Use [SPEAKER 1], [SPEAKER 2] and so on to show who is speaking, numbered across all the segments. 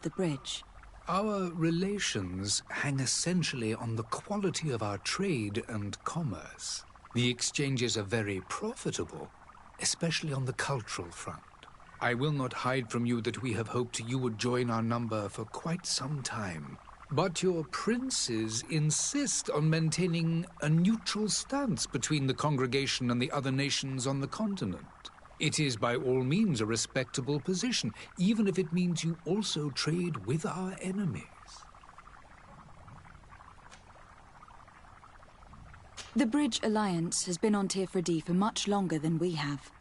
[SPEAKER 1] the bridge?
[SPEAKER 2] Our relations hang essentially on the quality of our trade and commerce. The exchanges are very profitable, especially on the cultural front. I will not hide from you that we have hoped you would join our number for quite some time. But your princes insist on maintaining a neutral stance between the congregation and the other nations on the continent. It is by all means a respectable position, even if it means you also trade with our enemies.
[SPEAKER 1] The Bridge Alliance has been on Tirfredi for much longer than we have.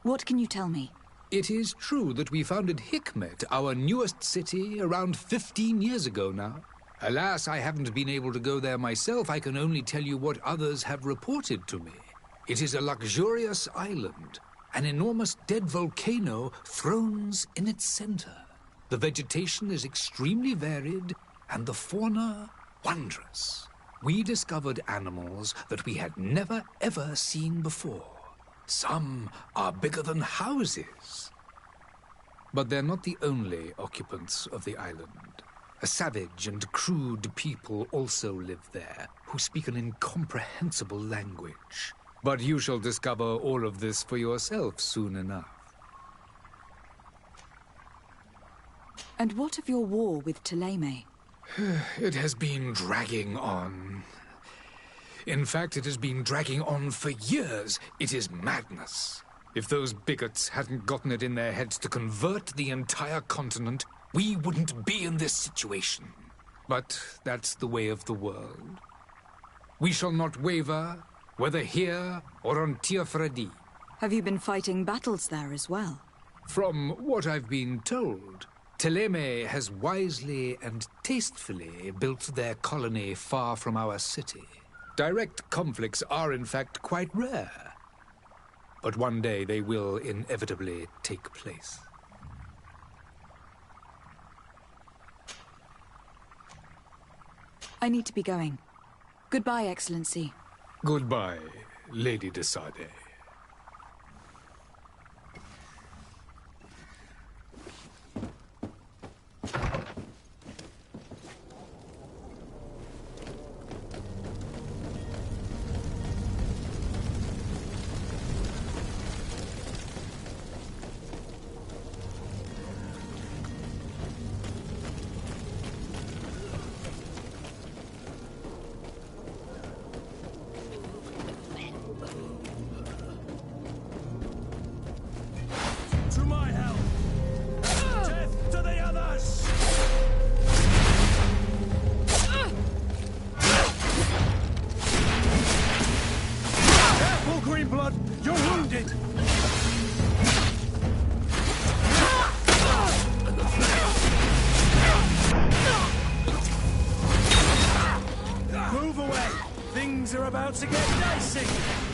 [SPEAKER 1] What can you tell me?
[SPEAKER 2] It is true that we founded Hikmet, our newest city, around 15 years ago now. Alas, I haven't been able to go there myself. I can only tell you what others have reported to me. It is a luxurious island. An enormous dead volcano thrones in its center. The vegetation is extremely varied, and the fauna wondrous. We discovered animals that we had never ever seen before. Some are bigger than houses. But they're not the only occupants of the island. A savage and crude people also live there, who speak an incomprehensible language. But you shall discover all of this for yourself soon enough.
[SPEAKER 1] And what of your war with Ptolemy?
[SPEAKER 2] It has been dragging on. In fact, it has been dragging on for years. It is madness. If those bigots hadn't gotten it in their heads to convert the entire continent, we wouldn't be in this situation. But that's the way of the world. We shall not waver, whether here or on Tirfredi.
[SPEAKER 1] Have you been fighting battles there as well?
[SPEAKER 2] From what I've been told, Ptolemy has wisely and tastefully built their colony far from our city. Direct conflicts are, in fact, quite rare. But one day they will inevitably take place.
[SPEAKER 1] I need to be going. Goodbye, Excellency.
[SPEAKER 2] Goodbye, Lady de Sardet.
[SPEAKER 3] To get dicey!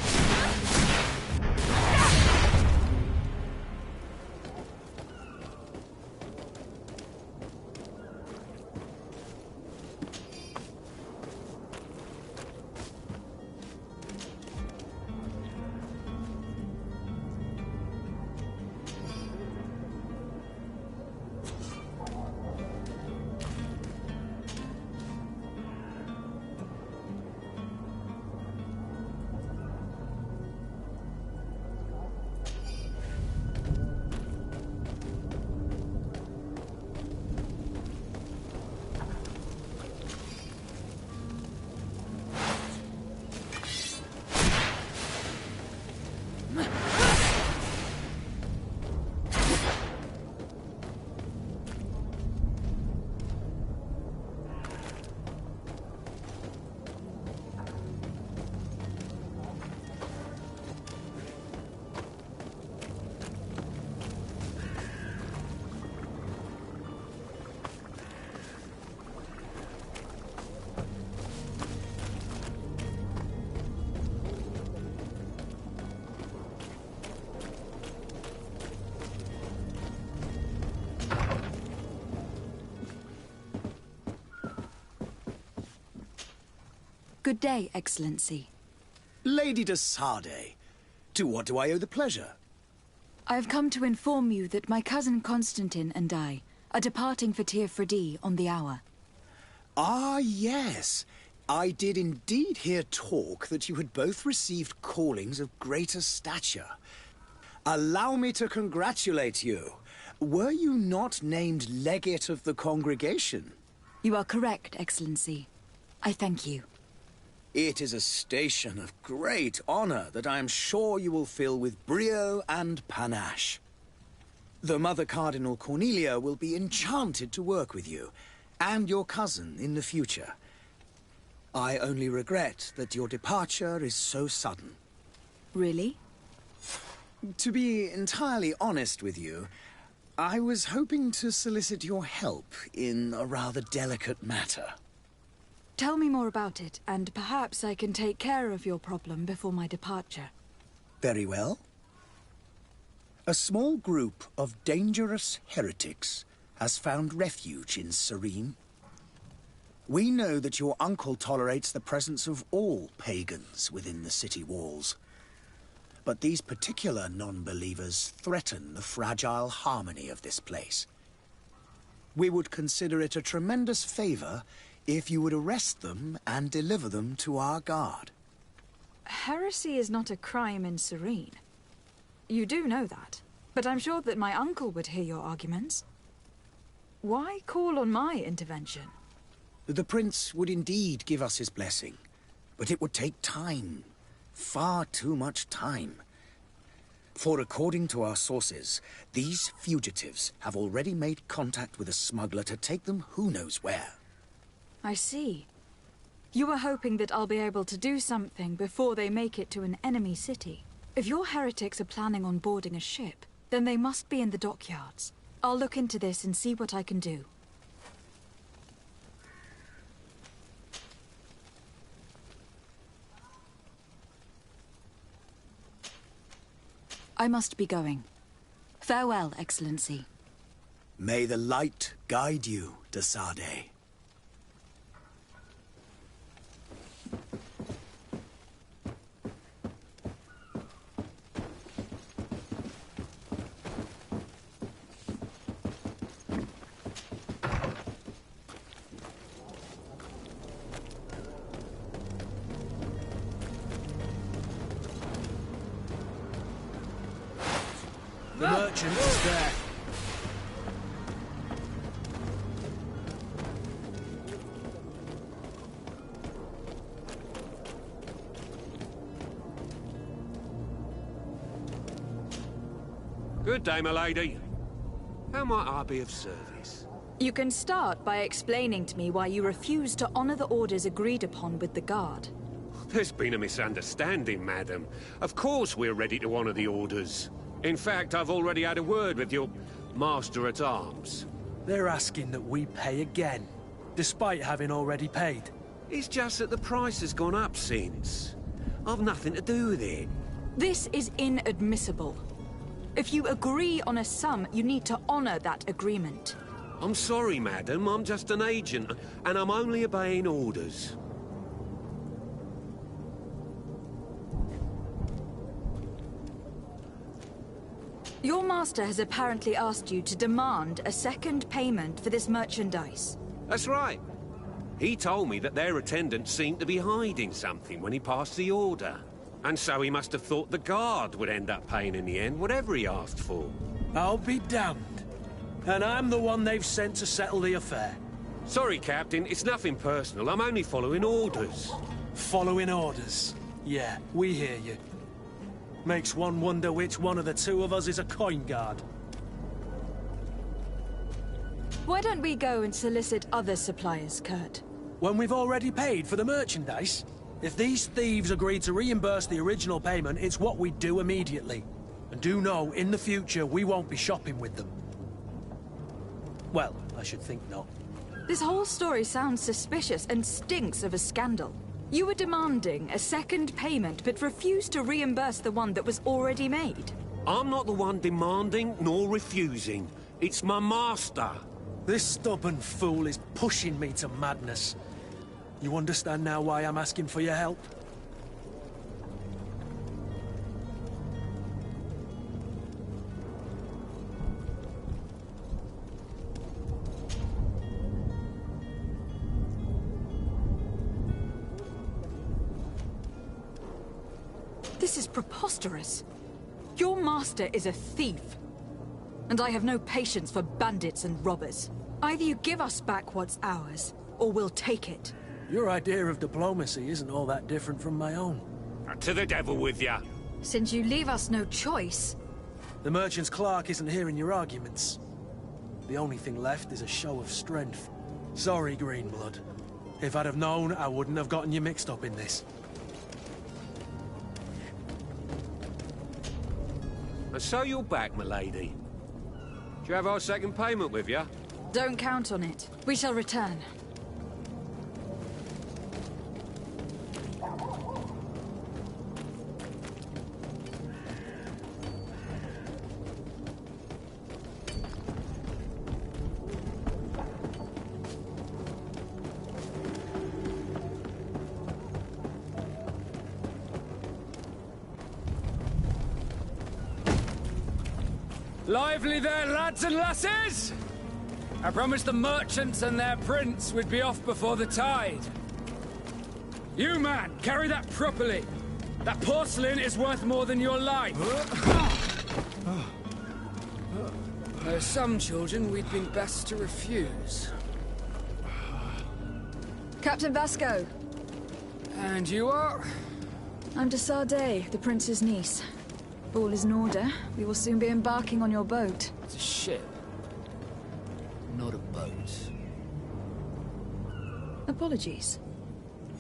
[SPEAKER 1] Good day, Excellency.
[SPEAKER 3] Lady de Sardet, to what do I owe the pleasure?
[SPEAKER 1] I have come to inform you that my cousin Constantine and I are departing for Tir Fredi on the hour.
[SPEAKER 3] Ah, yes. I did indeed hear talk that you had both received callings of greater stature. Allow me to congratulate you. Were you not named legate of the congregation?
[SPEAKER 1] You are correct, Excellency. I thank you.
[SPEAKER 3] It is a station of great honor that I am sure you will fill with brio and panache. The Mother Cardinal Cornelia will be enchanted to work with you, and your cousin in the future. I only regret that your departure is so sudden.
[SPEAKER 1] Really?
[SPEAKER 3] To be entirely honest with you, I was hoping to solicit your help in a rather delicate matter.
[SPEAKER 1] Tell me more about it, and perhaps I can take care of your problem before my departure.
[SPEAKER 3] Very well. A small group of dangerous heretics has found refuge in Serene. We know that your uncle tolerates the presence of all pagans within the city walls. But these particular non-believers threaten the fragile harmony of this place. We would consider it a tremendous favor if you would arrest them and deliver them to our guard.
[SPEAKER 1] Heresy is not a crime in Serene. You do know that, but I'm sure that my uncle would hear your arguments. Why call on my intervention?
[SPEAKER 3] The prince would indeed give us his blessing, but it would take time. Far too much time. For according to our sources, these fugitives have already made contact with a smuggler to take them who knows where.
[SPEAKER 1] I see. You were hoping that I'll be able to do something before they make it to an enemy city. If your heretics are planning on boarding a ship, then they must be in the dockyards. I'll look into this and see what I can do. I must be going. Farewell, Excellency.
[SPEAKER 3] May the light guide you, de Sade.
[SPEAKER 4] The merchant is there.
[SPEAKER 5] Good day, my lady. How might I be of service?
[SPEAKER 1] You can start by explaining to me why you refuse to honor the orders agreed upon with the guard.
[SPEAKER 5] There's been a misunderstanding, madam. Of course we're ready to honor the orders. In fact, I've already had a word with your master-at-arms.
[SPEAKER 4] They're asking that we pay again, despite having already paid.
[SPEAKER 5] It's just that the price has gone up since. I've nothing to do with it.
[SPEAKER 1] This is inadmissible. If you agree on a sum, you need to honor that agreement.
[SPEAKER 5] I'm sorry, madam. I'm just an agent, and I'm only obeying orders.
[SPEAKER 1] Your master has apparently asked you to demand a second payment for this merchandise.
[SPEAKER 5] That's right. He told me that their attendant seemed to be hiding something when he passed the order. And so he must have thought the guard would end up paying in the end, whatever he asked for.
[SPEAKER 4] I'll be damned. And I'm the one they've sent to settle the affair.
[SPEAKER 5] Sorry, Captain, it's nothing personal. I'm only following orders.
[SPEAKER 4] Following orders. Yeah, we hear you. Makes one wonder which one of the two of us is a coin guard.
[SPEAKER 1] Why don't we go and solicit other suppliers, Kurt?
[SPEAKER 4] When we've already paid for the merchandise? If these thieves agree to reimburse the original payment, it's what we do immediately. And do know, in the future, we won't be shopping with them. Well, I should think not.
[SPEAKER 1] This whole story sounds suspicious and stinks of a scandal. You were demanding a second payment, but refused to reimburse the one that was already made.
[SPEAKER 5] I'm not the one demanding nor refusing. It's my master.
[SPEAKER 4] This stubborn fool is pushing me to madness. You understand now why I'm asking for your help?
[SPEAKER 1] This is preposterous. Your master is a thief. And I have no patience for bandits and robbers. Either you give us back what's ours, or we'll take it.
[SPEAKER 4] Your idea of diplomacy isn't all that different from my own.
[SPEAKER 5] To the devil with ya.
[SPEAKER 1] Since you leave us no choice...
[SPEAKER 4] The merchant's clerk isn't hearing your arguments. The only thing left is a show of strength. Sorry, Greenblood. If I'd have known, I wouldn't have gotten you mixed up in this.
[SPEAKER 5] And so you're back, milady. Do you have our second payment with you?
[SPEAKER 1] Don't count on it. We shall return.
[SPEAKER 6] Lively there, lads and lasses! I promised the merchants and their prince we'd be off before the tide. You, man, carry that properly. That porcelain is worth more than your life. There's some children we'd been best to refuse.
[SPEAKER 1] Captain Vasco.
[SPEAKER 6] And you are?
[SPEAKER 1] I'm de Sardet, the prince's niece. If all is in order, we will soon be embarking on your boat.
[SPEAKER 6] It's a ship. Not a boat.
[SPEAKER 1] Apologies.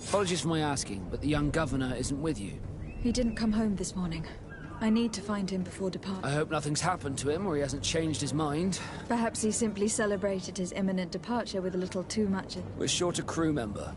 [SPEAKER 6] Apologies for my asking, but the young governor isn't with you.
[SPEAKER 1] He didn't come home this morning. I need to find him before
[SPEAKER 6] I
[SPEAKER 1] departure.
[SPEAKER 6] hope nothing's happened to him or he hasn't changed his mind.
[SPEAKER 1] Perhaps he simply celebrated his imminent departure with a little too much of...
[SPEAKER 6] We're short a crew member.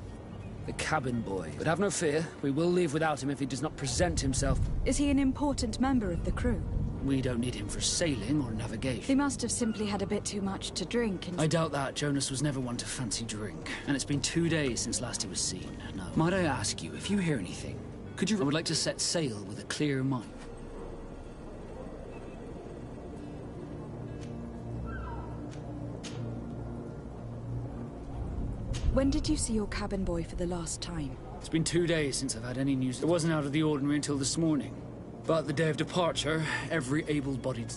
[SPEAKER 6] The cabin boy. But have no fear, we will leave without him if he does not present himself.
[SPEAKER 1] Is he an important member of the crew?
[SPEAKER 6] We don't need him for sailing or
[SPEAKER 1] He
[SPEAKER 6] navigation.
[SPEAKER 1] must have simply had a bit too much to drink and...
[SPEAKER 6] I doubt that. Jonas was never one to fancy drink. And it's been 2 days since last he was seen. Now, might I ask you, if you hear anything, could you... I would like to set sail with a clear mind.
[SPEAKER 1] When did you see your cabin boy for the last time?
[SPEAKER 6] It's been 2 days since I've had any news. It wasn't out of the ordinary until this morning. But the day of departure, every able-bodied...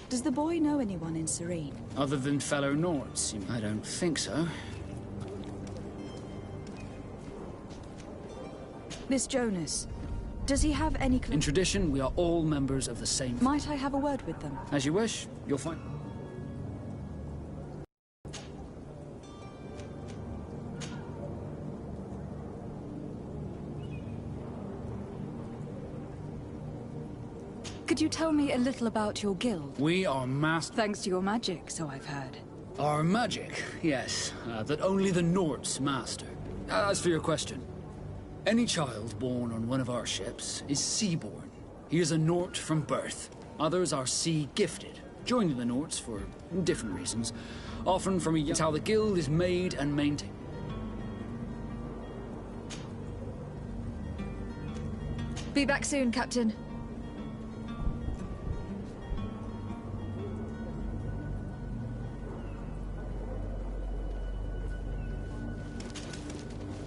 [SPEAKER 1] Does the boy know anyone in Serene?
[SPEAKER 6] Other than fellow Nords? I don't think so.
[SPEAKER 1] This Jonas, does he have any...
[SPEAKER 6] In tradition, we are all members of the same...
[SPEAKER 1] Might I have a word with them?
[SPEAKER 6] As you wish, you'll find...
[SPEAKER 1] Could you tell me a little about your guild?
[SPEAKER 6] We are master...
[SPEAKER 1] Thanks to your magic, so I've heard.
[SPEAKER 6] Our magic, yes, that only the Nords master. As for your question, any child born on one of our ships is sea-born. He is a Nord from birth. Others are sea-gifted, joining the Nords for different reasons. Often from a young... It's how the guild is made and maintained.
[SPEAKER 1] Be back soon, Captain.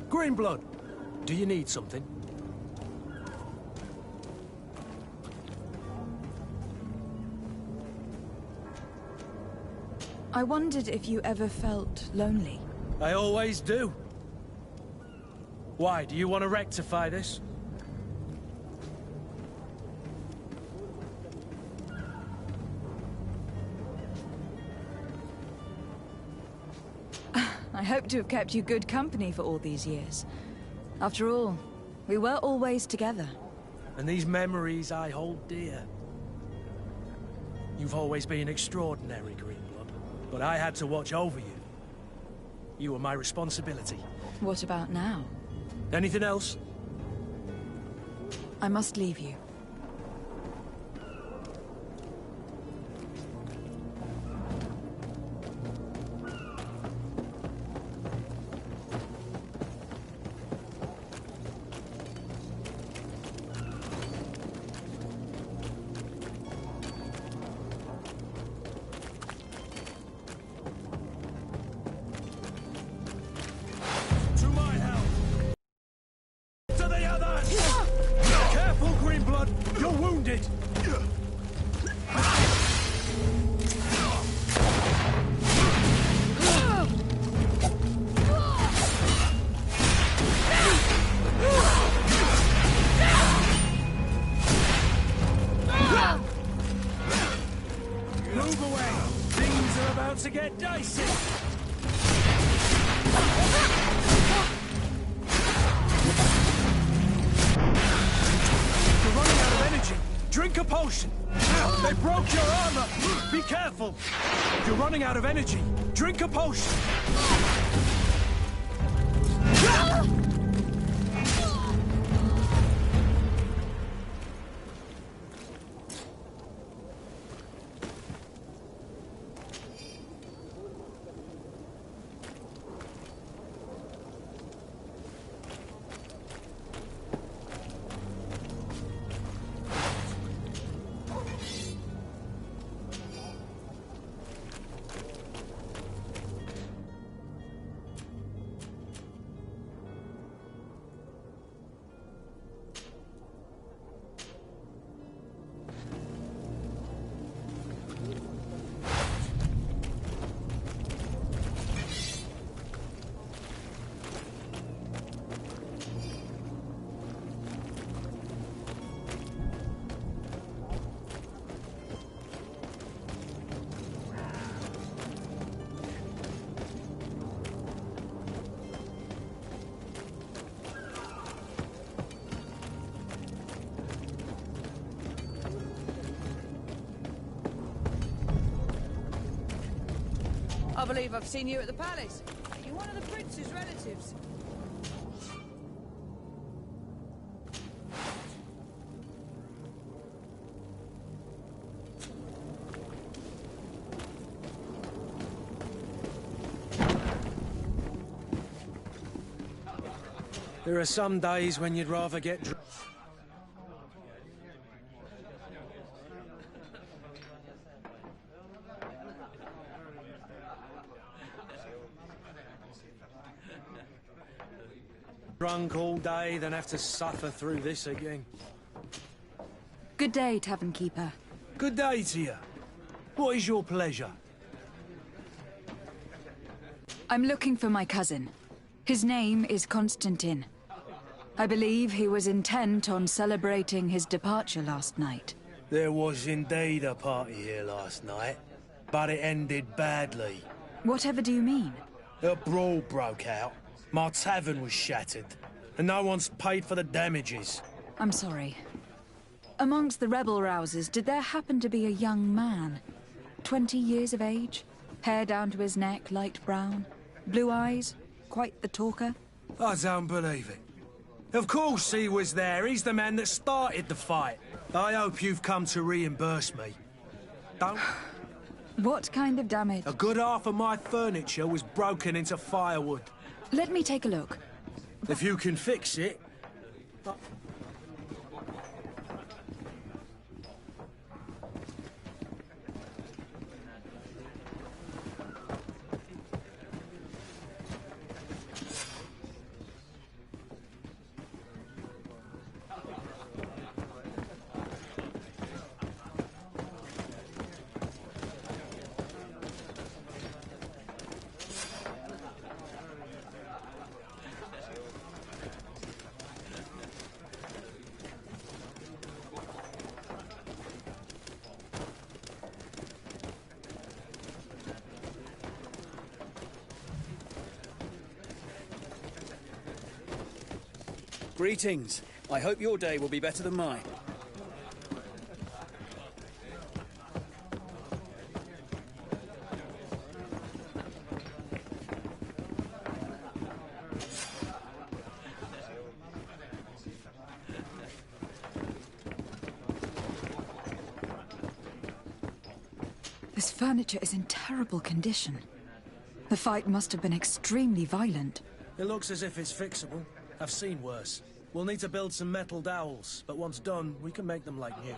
[SPEAKER 4] Greenblood, do you need something?
[SPEAKER 1] I wondered if you ever felt lonely.
[SPEAKER 4] I always do. Why, do you want to rectify this?
[SPEAKER 1] I hope to have kept you good company for all these years. After all, we were always together.
[SPEAKER 4] And these memories I hold dear. You've always been extraordinary, Greenblood, but I had to watch over you. You were my responsibility.
[SPEAKER 1] What about now?
[SPEAKER 4] Anything else?
[SPEAKER 1] I must leave you.
[SPEAKER 4] To my help! To Things are about to get dicey. You're running out of energy. Drink a potion. They broke your armor. Be careful. You're running out of energy. Drink a potion.
[SPEAKER 7] I believe I've seen you at the palace. You're one of the prince's relatives.
[SPEAKER 4] There are some days when you'd rather get drunk. Drunk all day, then have to suffer through this again.
[SPEAKER 1] Good day, Tavern Keeper.
[SPEAKER 4] Good day to you. What is your pleasure?
[SPEAKER 1] I'm looking for my cousin. His name is Constantine. I believe he was intent on celebrating his departure last night.
[SPEAKER 4] There was indeed a party here last night, but it ended badly.
[SPEAKER 1] Whatever do you mean?
[SPEAKER 4] A brawl broke out. My tavern was shattered, and no one's paid for the damages.
[SPEAKER 1] I'm sorry. Amongst the rebel rousers, did there happen to be a young man? 20 years of age? Hair down to his neck, light brown? Blue eyes? Quite the talker?
[SPEAKER 4] I don't believe it. Of course he was there. He's the man that started the fight. I hope you've come to reimburse me. Don't...
[SPEAKER 1] What kind of damage?
[SPEAKER 4] A good half of my furniture was broken into firewood.
[SPEAKER 1] Let me take a look.
[SPEAKER 4] If you can fix it...
[SPEAKER 8] Greetings. I hope your day will be better than mine.
[SPEAKER 1] This furniture is in terrible condition. The fight must have been extremely violent.
[SPEAKER 4] It looks as if it's fixable. I've seen worse. We'll need to build some metal dowels, but once done, we can make them like new.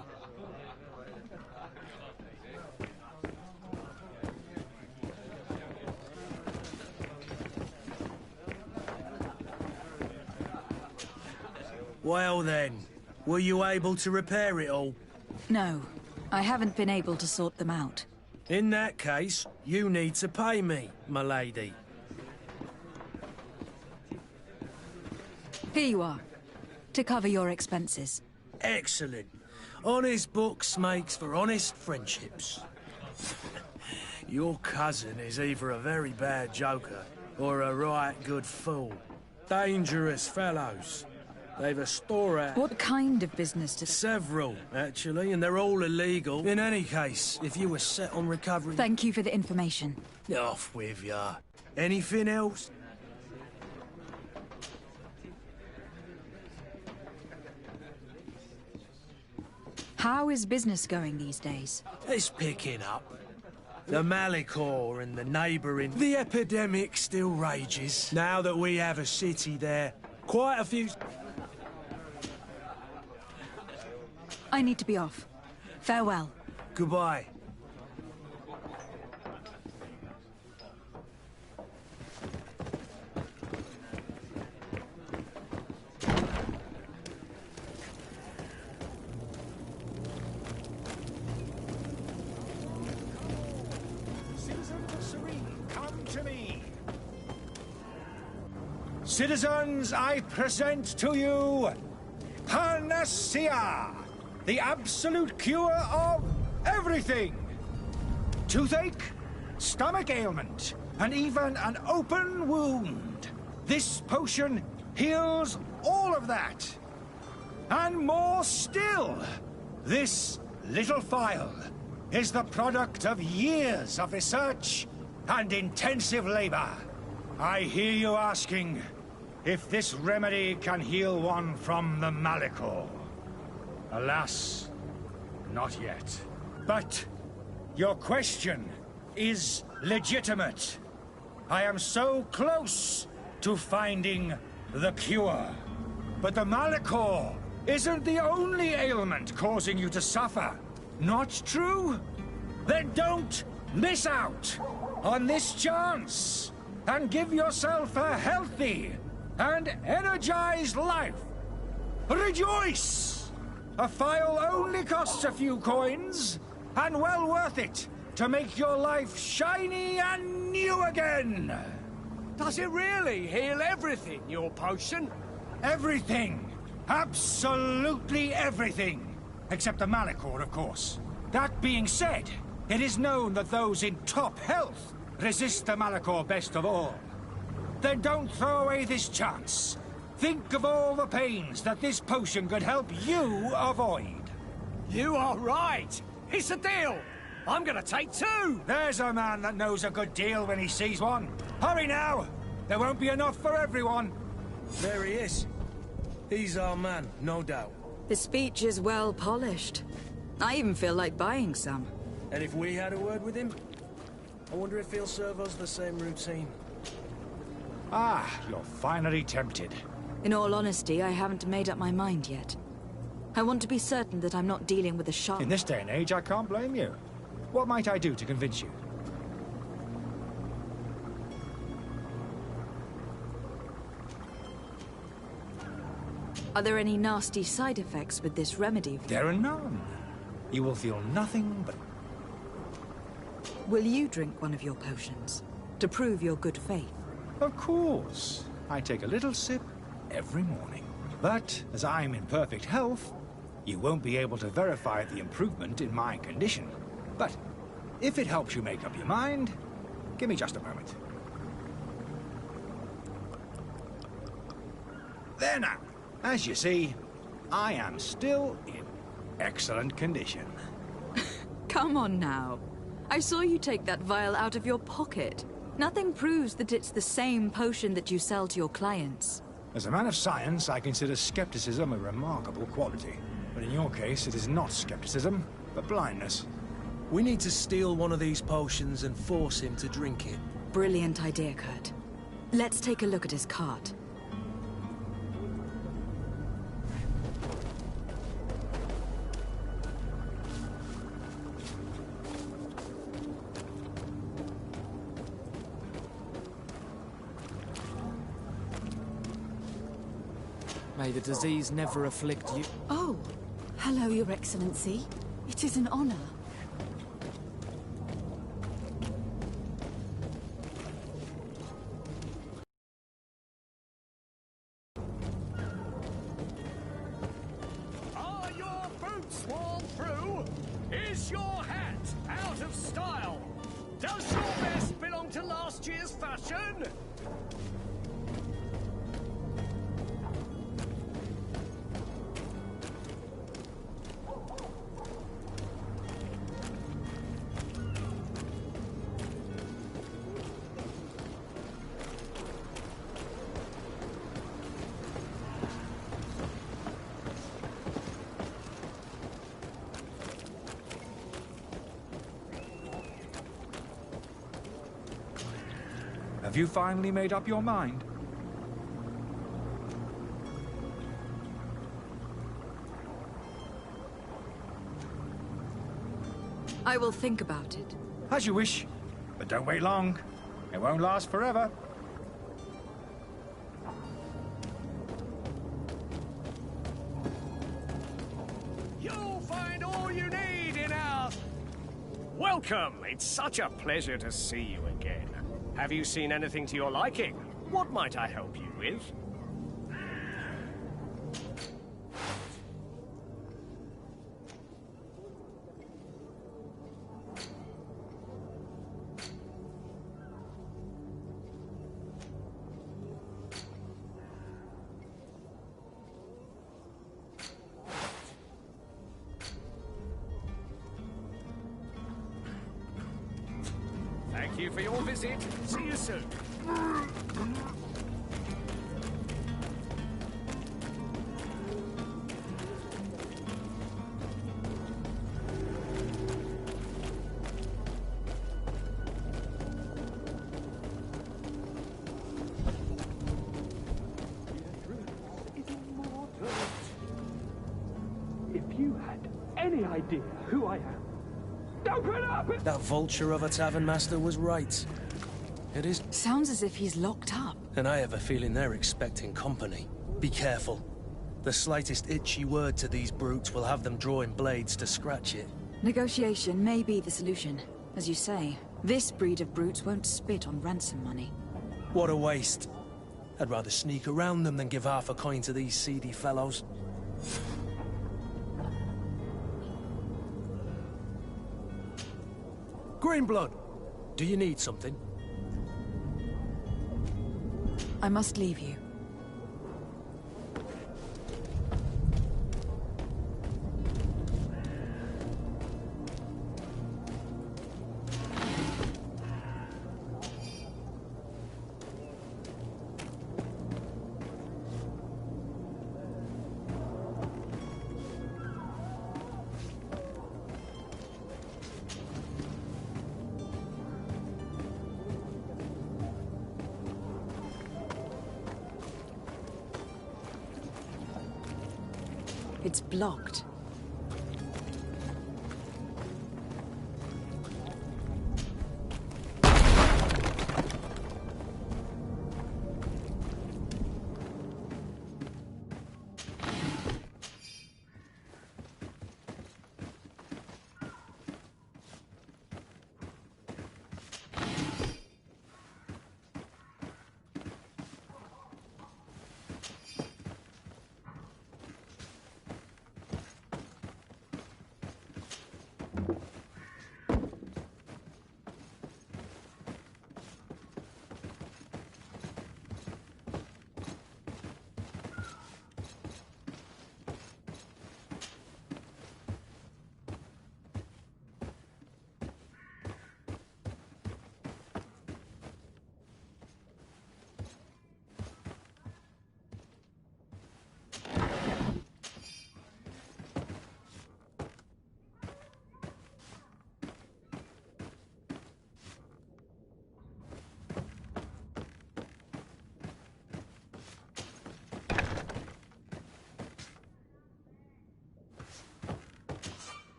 [SPEAKER 4] Well then, were you able to repair it all?
[SPEAKER 1] No, I haven't been able to sort them out.
[SPEAKER 4] In that case, you need to pay me, my lady.
[SPEAKER 1] Here you are, to cover your expenses.
[SPEAKER 4] Excellent. Honest books makes for honest friendships. Your cousin is either a very bad joker or a right good fool. Dangerous fellows. They've a storehouse.
[SPEAKER 1] What kind of business does...
[SPEAKER 4] Several, actually, and they're all illegal. In any case, if you were set on recovering...
[SPEAKER 1] Thank you for the information.
[SPEAKER 4] Off with ya. Anything else?
[SPEAKER 1] How is business going these days?
[SPEAKER 4] It's picking up. The Malicor and the neighbouring... The epidemic still rages. Now that we have a city there, quite a few...
[SPEAKER 1] I need to be off. Farewell.
[SPEAKER 4] Goodbye.
[SPEAKER 9] Citizens, I present to you Panacea, the absolute cure of everything. Toothache, stomach ailment, and even an open wound. This potion heals all of that. And more still, this little phial is the product of years of research and intensive labor. I hear you asking if this remedy can heal one from the Malicor. Alas, not yet. But your question is legitimate. I am so close to finding the cure. But the Malicor isn't the only ailment causing you to suffer. Not true? Then don't miss out on this chance and give yourself a healthy and energized life. Rejoice! A phial only costs a few coins, and well worth it to make your life shiny and new again.
[SPEAKER 4] Does it really heal everything, your potion?
[SPEAKER 9] Everything. Absolutely everything. Except the Malicor, of course. That being said, it is known that those in top health resist the Malicor best of all. Then don't throw away this chance. Think of all the pains that this potion could help you avoid.
[SPEAKER 4] You are right. It's a deal. I'm gonna take two.
[SPEAKER 9] There's a man that knows a good deal when he sees one. Hurry now. There won't be enough for everyone.
[SPEAKER 4] There he is. He's our man, no doubt.
[SPEAKER 1] The speech is well polished. I even feel like buying some.
[SPEAKER 4] And if we had a word with him, I wonder if he'll serve us the same routine.
[SPEAKER 9] Ah, you're finally tempted.
[SPEAKER 1] In all honesty, I haven't made up my mind yet. I want to be certain that I'm not dealing with a shark.
[SPEAKER 9] In this day and age, I can't blame you. What might I do to convince you?
[SPEAKER 1] Are there any nasty side effects with this remedy?
[SPEAKER 9] There are none. You will feel nothing but...
[SPEAKER 1] Will you drink one of your potions to prove your good faith?
[SPEAKER 9] Of course. I take a little sip every morning. But as I'm in perfect health, you won't be able to verify the improvement in my condition. But if it helps you make up your mind, give me just a moment. There now. As you see, I am still in excellent condition.
[SPEAKER 1] Come on now. I saw you take that vial out of your pocket. Nothing proves that it's the same potion that you sell to your clients.
[SPEAKER 9] As a man of science, I consider skepticism a remarkable quality. But in your case, it is not skepticism, but blindness.
[SPEAKER 4] We need to steal one of these potions and force him to drink it.
[SPEAKER 1] Brilliant idea, Kurt. Let's take a look at his cart.
[SPEAKER 10] May the disease never afflict you.
[SPEAKER 11] Oh, hello, Your Excellency. It is an honor.
[SPEAKER 4] Are your boots worn through? Is your hat out of style? Does
[SPEAKER 12] to last year's fashion?
[SPEAKER 9] Have you finally made up your mind?
[SPEAKER 1] I will think about it.
[SPEAKER 9] As you wish, but don't wait long. It won't last forever.
[SPEAKER 12] You'll find all you need in our... Welcome! It's such a pleasure to see you again. Have you seen anything to your liking? What might I help you with? Thank you for your visit. See you soon.
[SPEAKER 13] If you had any idea who I am, open up!
[SPEAKER 4] That vulture of a tavern master was right. It is...
[SPEAKER 1] Sounds as if he's locked up.
[SPEAKER 4] And I have a feeling they're expecting company. Be careful. The slightest itchy word to these brutes will have them drawing blades to scratch it.
[SPEAKER 1] Negotiation may be the solution. As you say, this breed of brutes won't spit on ransom money.
[SPEAKER 4] What a waste. I'd rather sneak around them than give half a coin to these seedy fellows. Greenblood, do you need something?
[SPEAKER 1] I must leave you. It's blocked.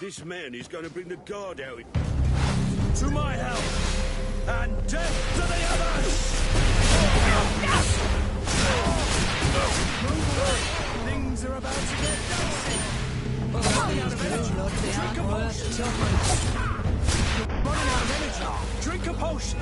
[SPEAKER 14] This man is going to bring the guard out.
[SPEAKER 4] To my help! And death to the others! Things are about to get dicey! Running out of energy. Drink a potion! Running out of energy. Drink a potion!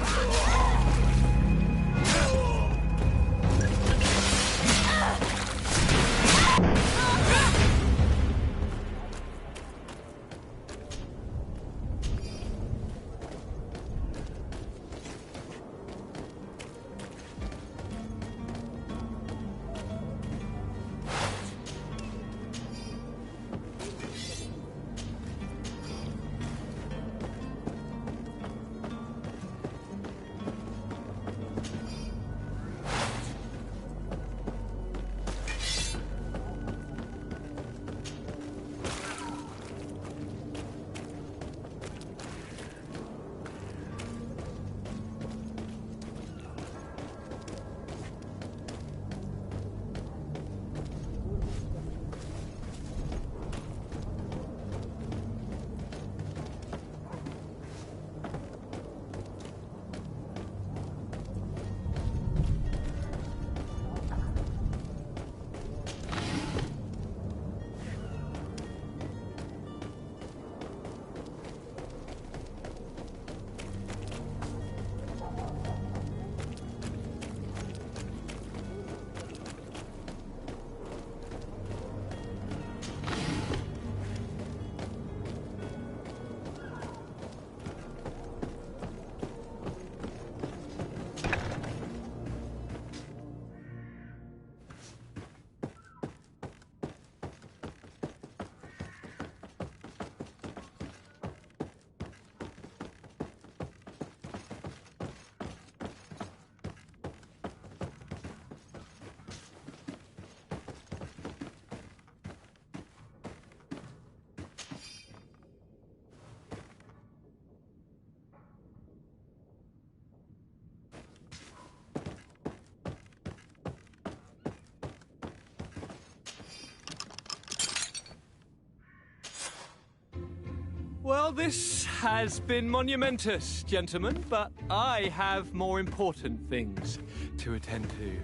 [SPEAKER 15] Well, this has been monumentous, gentlemen, but I have more important things to attend to.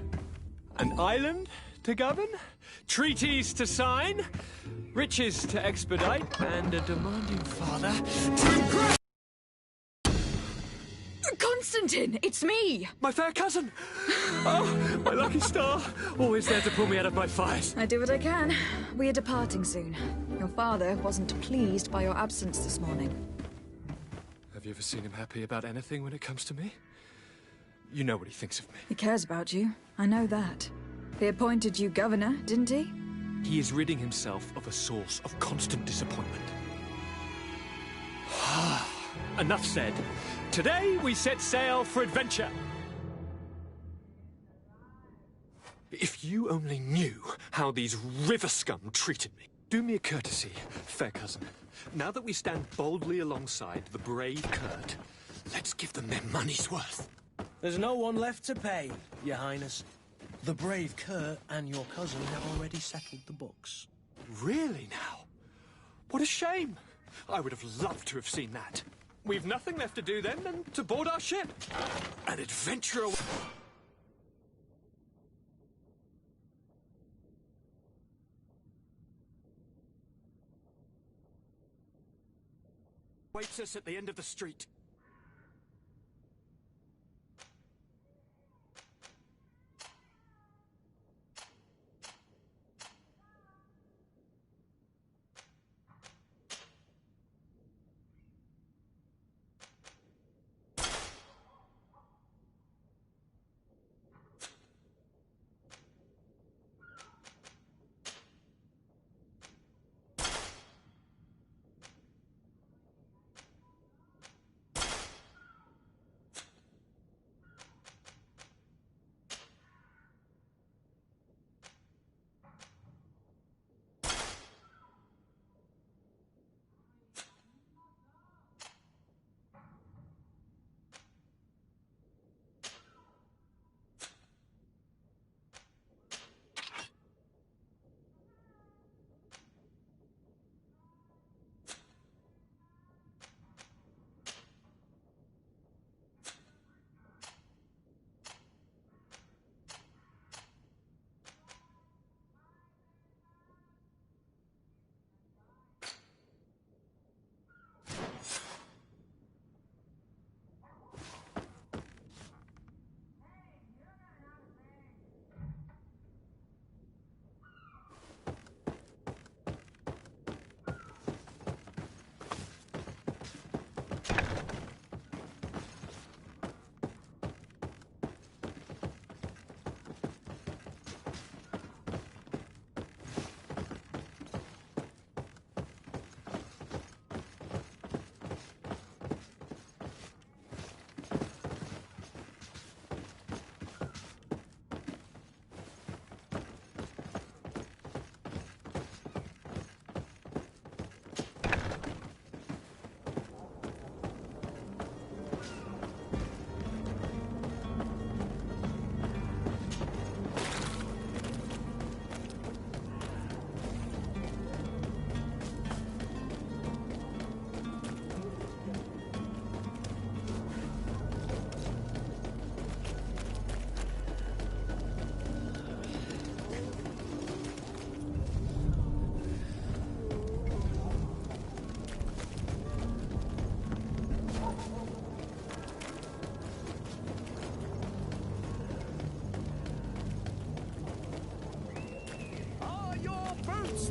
[SPEAKER 15] An island to govern, treaties to sign, riches to expedite, and a demanding father to impress.
[SPEAKER 1] Constantine, it's me!
[SPEAKER 15] My fair cousin! Oh, my lucky star. Always there to pull me out of my fires.
[SPEAKER 1] I do what I can. We are departing soon. Your father wasn't pleased by your absence this morning.
[SPEAKER 15] Have you ever seen him happy about anything when it comes to me? You know what he thinks of me.
[SPEAKER 1] He cares about you. I know that. He appointed you governor, didn't he?
[SPEAKER 15] He is ridding himself of a source of constant disappointment. Enough said. Today we set sail for adventure. If you only knew how these river scum treated me. Do me a courtesy, fair cousin. Now that we stand boldly alongside the brave Kurt, let's give them their money's worth.
[SPEAKER 4] There's no one left to pay, Your Highness. The brave Kurt and your cousin have already settled the books.
[SPEAKER 15] Really now? What a shame. I would have loved to have seen that. We've nothing left to do then than to board our ship and adventure away. Waits us at the end of the street.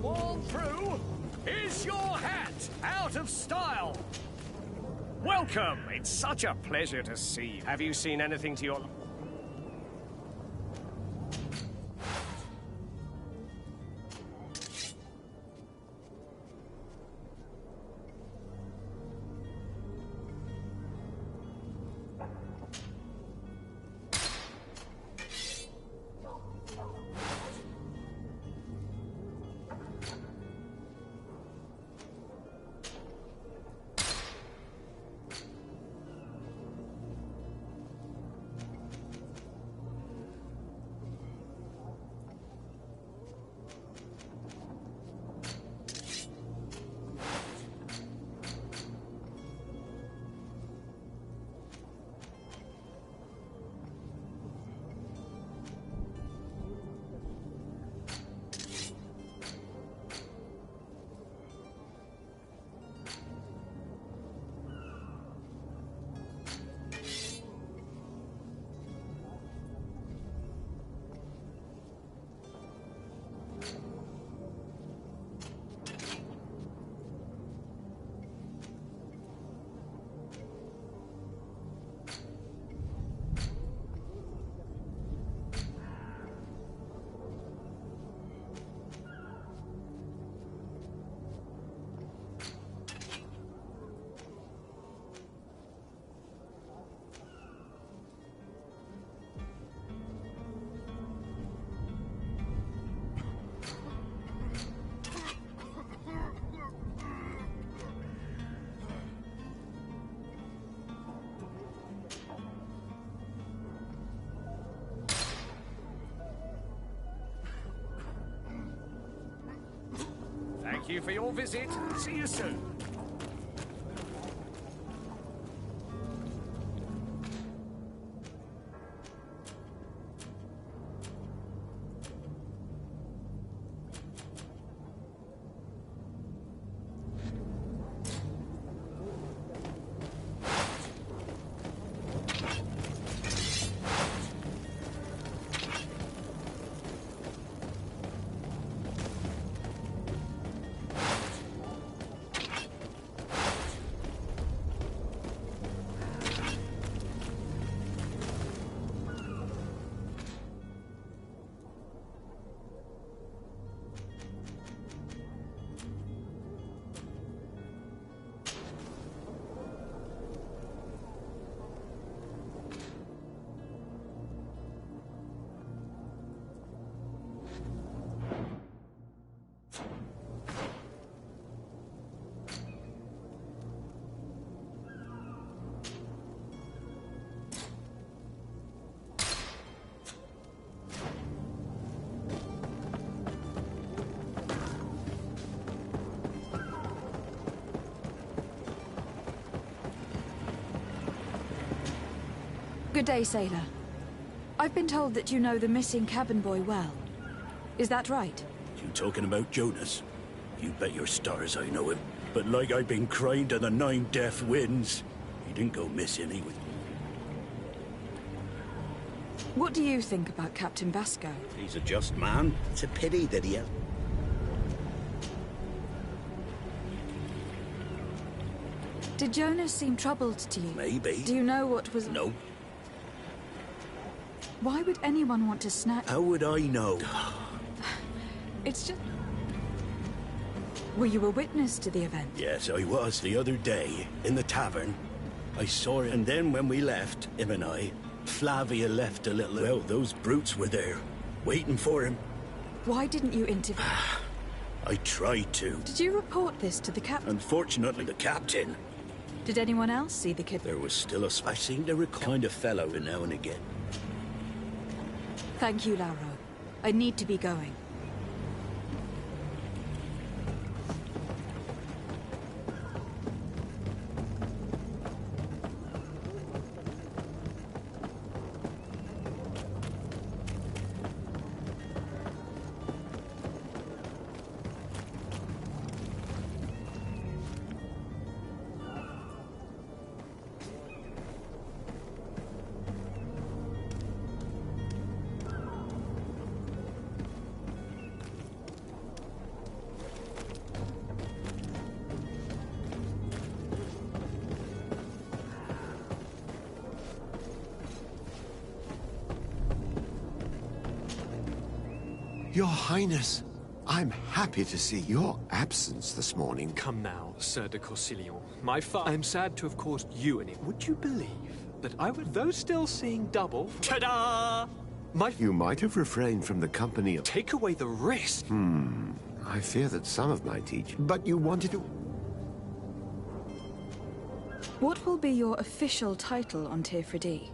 [SPEAKER 12] fall through? Is your hat out of style? Welcome! It's such a pleasure to see you. Have you seen anything to your... Thank you for your visit. See you soon.
[SPEAKER 1] Good day, sailor. I've been told that you know the missing cabin boy well. Is that right?
[SPEAKER 14] You talking about Jonas? You bet your stars I know him. But like I've been crying to the 9 deaf winds, he didn't go missing, he was...
[SPEAKER 1] What do you think about Captain Basco?
[SPEAKER 14] He's a just man. It's a pity that he...
[SPEAKER 1] Did Jonas seem troubled to you?
[SPEAKER 14] Maybe.
[SPEAKER 1] Do you know what was...
[SPEAKER 14] No.
[SPEAKER 1] Why would anyone want to snatch...
[SPEAKER 14] How would I know?
[SPEAKER 1] It's just... Were you a witness to the event?
[SPEAKER 14] Yes, I was the other day, in the tavern. I saw it, and then when we left, him and I, Flavia left a little... Well, those brutes were there, waiting for him.
[SPEAKER 1] Why didn't you intervene?
[SPEAKER 14] I tried to.
[SPEAKER 1] Did you report this to the captain?
[SPEAKER 14] Unfortunately, the captain...
[SPEAKER 1] Did anyone else see the kid?
[SPEAKER 14] There was still a... I seem to recall kind of fellow now and again.
[SPEAKER 1] Thank you, Lauro. I need to be going.
[SPEAKER 16] Your Highness, I'm happy to see your absence this morning.
[SPEAKER 15] Come now, Sir de Corsilion. I'm sad to have caused you any. Would you believe that I would, though still seeing double... Ta-da!
[SPEAKER 16] You might have refrained from the company of...
[SPEAKER 15] Take away the risk.
[SPEAKER 16] I fear that some of my teaching... But you wanted to...
[SPEAKER 1] What will be your official title on Tifredi?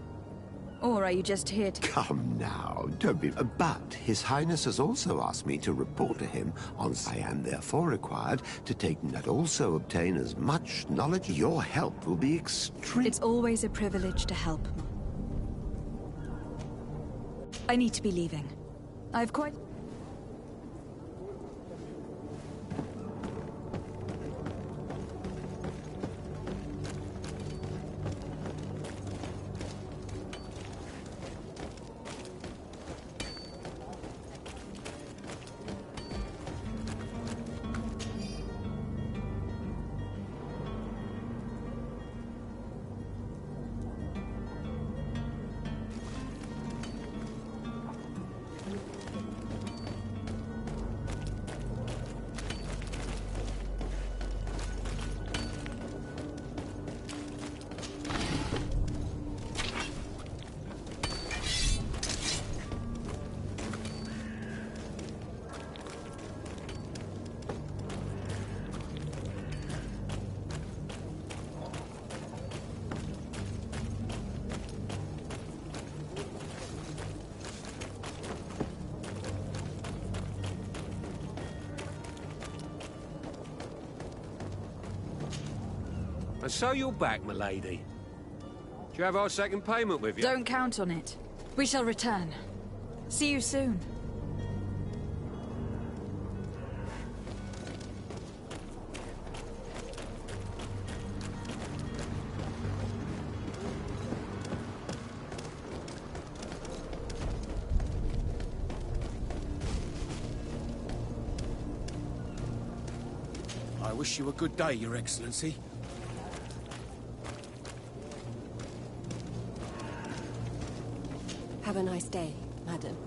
[SPEAKER 1] Or are you just here to...
[SPEAKER 16] Come now, don't be... But His Highness has also asked me to report to him on... I am therefore required to take... and also obtain as much knowledge. Your help will be extreme...
[SPEAKER 1] It's always a privilege to help. I need to be leaving. I've quite...
[SPEAKER 5] And so you're back, milady. Do you have our second payment with you?
[SPEAKER 1] Don't count on it. We shall return. See you soon.
[SPEAKER 3] I wish you a good day, Your Excellency.
[SPEAKER 11] Have a nice day, madam.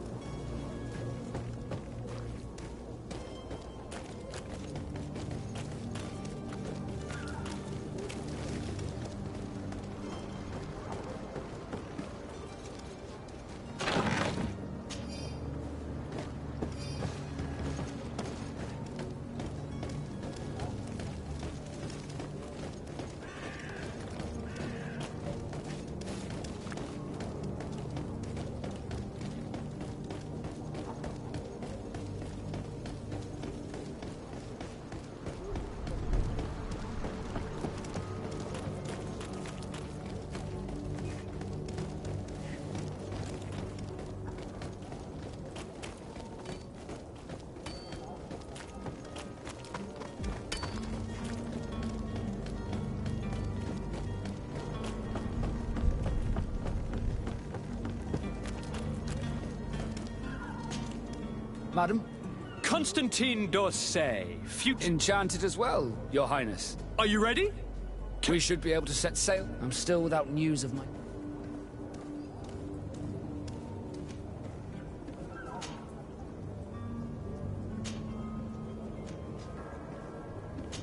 [SPEAKER 6] Madam?
[SPEAKER 15] Constantine d'Orsay, future...
[SPEAKER 6] Enchanted as well, Your Highness.
[SPEAKER 15] Are you ready?
[SPEAKER 6] We should be able to set sail. I'm still without news of my...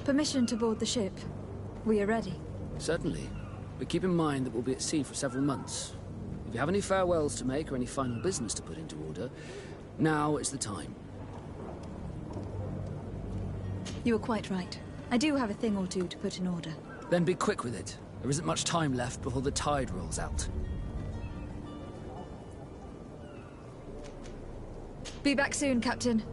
[SPEAKER 1] Permission to board the ship. We are ready.
[SPEAKER 6] Certainly. But keep in mind that we'll be at sea for several months. If you have any farewells to make or any final business to put into order, now is the time.
[SPEAKER 1] You are quite right. I do have a thing or two to put in order.
[SPEAKER 6] Then be quick with it. There isn't much time left before the tide rolls out.
[SPEAKER 1] Be back soon, Captain.